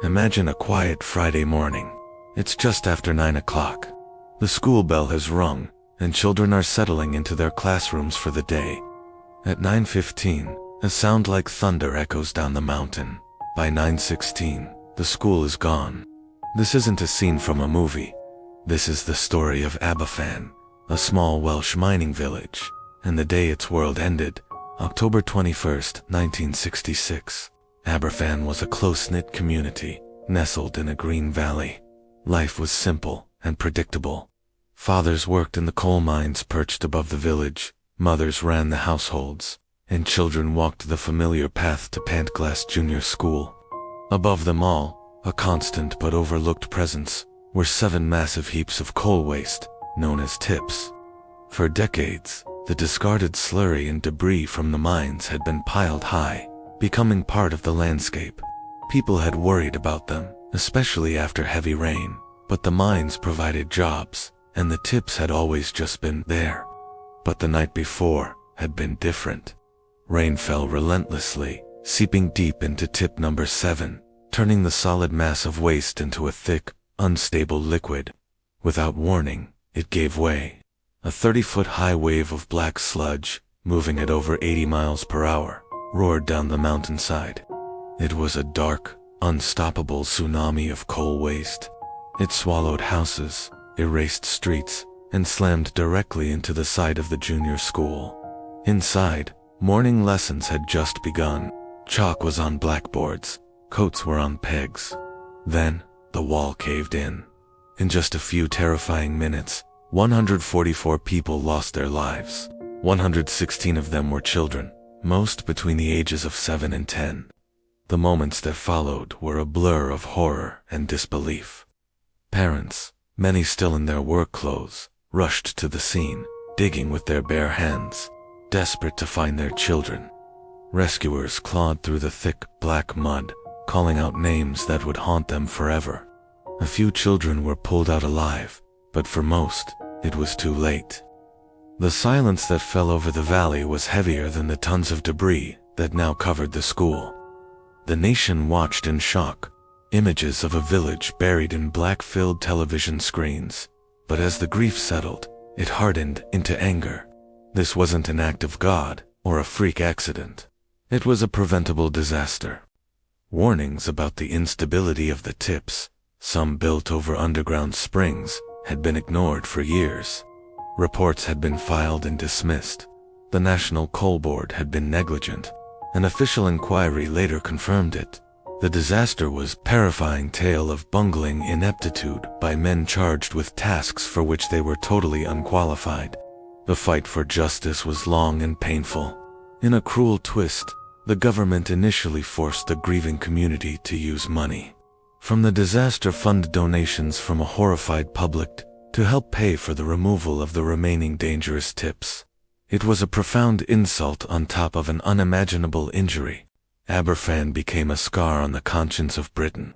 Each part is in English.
Imagine a quiet Friday morning. It's just after 9 o'clock. The school bell has rung, and children are settling into their classrooms for the day. At 9:15, a sound like thunder echoes down the mountain. By 9:16, the school is gone. This isn't a scene from a movie. This is the story of Aberfan, a small Welsh mining village, and the day its world ended, October 21st, 1966. Aberfan was a close-knit community, nestled in a green valley. Life was simple and predictable. Fathers worked in the coal mines perched above the village, mothers ran the households, and children walked the familiar path to Pantglas Junior School. Above them all, a constant but overlooked presence, were 7 massive heaps of coal waste, known as tips. For decades, the discarded slurry and debris from the mines had been piled high, becoming part of the landscape. People had worried about them, especially after heavy rain, but the mines provided jobs, and the tips had always just been there. But the night before had been different. Rain fell relentlessly, seeping deep into tip number 7, turning the solid mass of waste into a thick, unstable liquid. Without warning, it gave way. A 30-foot-high wave of black sludge, moving at over 80 miles per hour, roared down the mountainside. It was a dark, unstoppable tsunami of coal waste. It swallowed houses, erased streets, and slammed directly into the side of the junior school. Inside, morning lessons had just begun. Chalk was on blackboards, coats were on pegs. Then, the wall caved in. In just a few terrifying minutes, 144 people lost their lives. 116 of them were children, most between the ages of 7 and 10. The moments that followed were a blur of horror and disbelief. Parents, many still in their work clothes, rushed to the scene, digging with their bare hands, desperate to find their children. Rescuers clawed through the thick, black mud, calling out names that would haunt them forever. A few children were pulled out alive, but for most, it was too late. The silence that fell over the valley was heavier than the tons of debris that now covered the school. The nation watched in shock, images of a village buried in black-filled television screens. But as the grief settled, it hardened into anger. This wasn't an act of God or a freak accident. It was a preventable disaster. Warnings about the instability of the tips, some built over underground springs, had been ignored for years. Reports had been filed and dismissed. The National Coal Board had been negligent. An official inquiry later confirmed it. The disaster was a terrifying tale of bungling ineptitude by men charged with tasks for which they were totally unqualified. The fight for justice was long and painful. In a cruel twist, the government initially forced the grieving community to use money from the disaster fund, donations from a horrified public, to help pay for the removal of the remaining dangerous tips. It was a profound insult on top of an unimaginable injury. Aberfan became a scar on the conscience of Britain.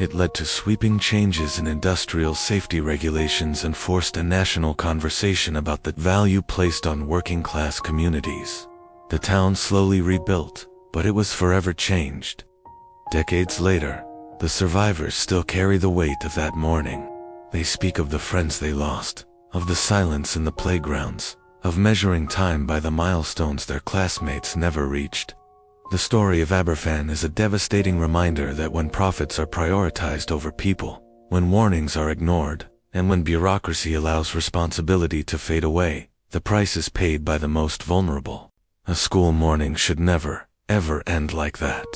It led to sweeping changes in industrial safety regulations and forced a national conversation about the value placed on working-class communities. The town slowly rebuilt, but it was forever changed. Decades later, the survivors still carry the weight of that morning. They speak of the friends they lost, of the silence in the playgrounds, of measuring time by the milestones their classmates never reached. The story of Aberfan is a devastating reminder that when profits are prioritized over people, when warnings are ignored, and when bureaucracy allows responsibility to fade away, the price is paid by the most vulnerable. A school morning should never, ever end like that.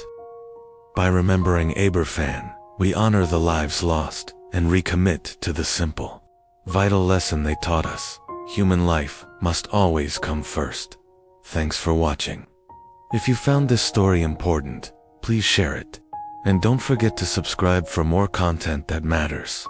By remembering Aberfan, we honor the lives lost and recommit to the simple, vital lesson they taught us. Human life must always come first. Thanks for watching. If you found this story important, please share it. And don't forget to subscribe for more content that matters.